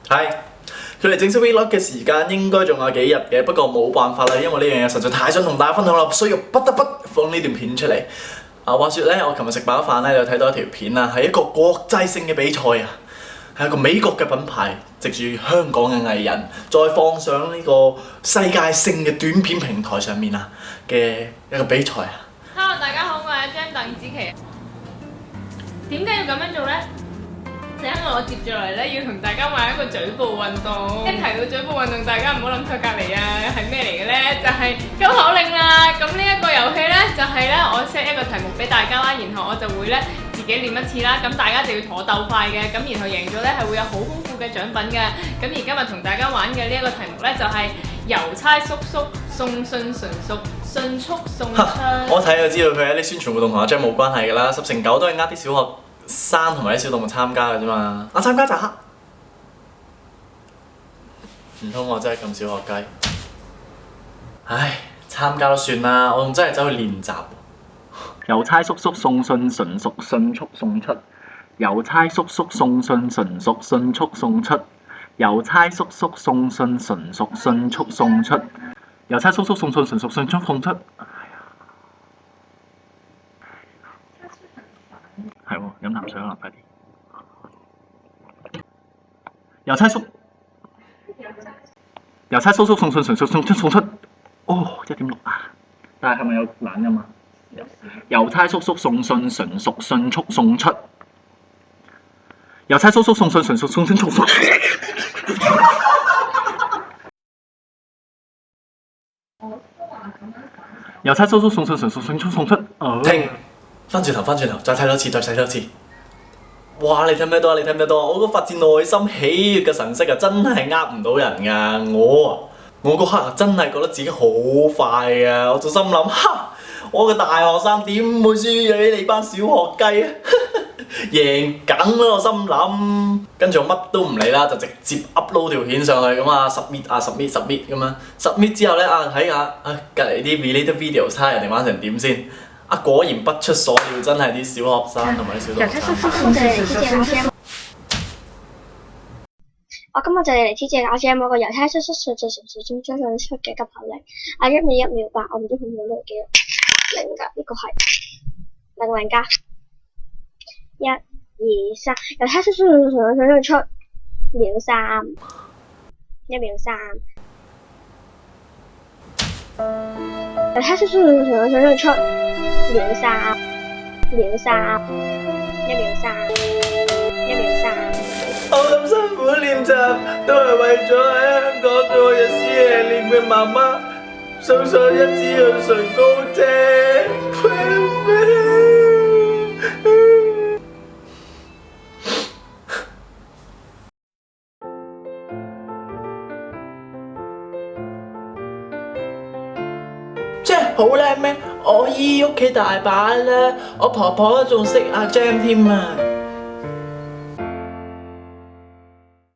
係，距離正式 vlog 嘅時間應該仲有幾日嘅，不過冇辦法啦，因為呢樣嘢實在太想同大家分享啦，所以不得不放呢段片出嚟。話説咧，我琴日食飽飯咧，就睇到一條片啊，係一個國際性嘅比賽啊，係一個美國嘅品牌藉住香港嘅藝人，再放上呢個世界性嘅短片平台上面啊嘅一個比賽啊。Hello， 大家好，我係阿張鄧紫棋。點解要咁樣做呢？就因為我接住落嚟咧，要同大家玩一個嘴部運動。一提到嘴部運動，大家唔好諗錯隔離啊，係咩嚟嘅咧？就係急口令啦。咁呢一個遊戲咧，就係咧我 set 一個題目俾大家啦，然後我就會咧自己念一次啦。咁大家就要同我鬥快嘅，咁然後贏咗咧係會有好豐富嘅獎品嘅。咁而今日同大家玩嘅呢一個題目咧，就係郵差叔叔送信純屬迅速送出。我睇就知道佢係啲宣傳活動同阿張冇關係㗎啦，十成九都係啲小學生同埋啲小動物參加嘅啫嘛，參加咋？唔通我真係咁小學雞？唉，參加都算啦，我仲真係走去練習。郵差叔叔送信純屬迅速送出，郵差叔叔送信純屬迅速送出，郵差叔叔送信純屬迅速送出，郵差叔叔送信純屬迅速送出。係喎，飲啖水啦，快啲！郵差叔叔送信純屬迅速送出。哦，1.6啊！但係咪有懶音啊？郵差叔叔送信純屬迅速送出。郵差叔叔送信純屬迅速送出。郵差叔叔送信純屬迅速送出。停！翻轉頭，再睇多次。哇！你睇唔睇到啊？我個發自內心喜悅嘅神色啊，真係呃唔到人㗎。我嗰刻啊，真係覺得自己好快啊！我就心諗，哈！我個大學生點會輸俾你班小學雞啊？贏緊啦！我心諗，跟住我乜都唔理啦，就直接 upload 條片上去咁啊，submit 咁樣 submit 之後咧睇下隔離啲 related video 睇下人哋玩成點先。果然不出所料，真係啲小學生同埋啲小動物參加。我今日就嚟挑戰阿 Jam 嗰個郵差叔叔迅速出嘅急口令。1秒1秒8，我唔知佢冇幾零㗎，呢個係零加1、2、3，郵差叔叔迅速出秒3，1秒3。郵差叔叔迅速出秒3，1秒3。我咁辛苦練習，都係為咗喺香港做日思夜練嘅媽媽送上一支潤唇膏啫。即係好叻咩？我姨屋企大把啦，我婆婆仲識阿 Jam 添啊！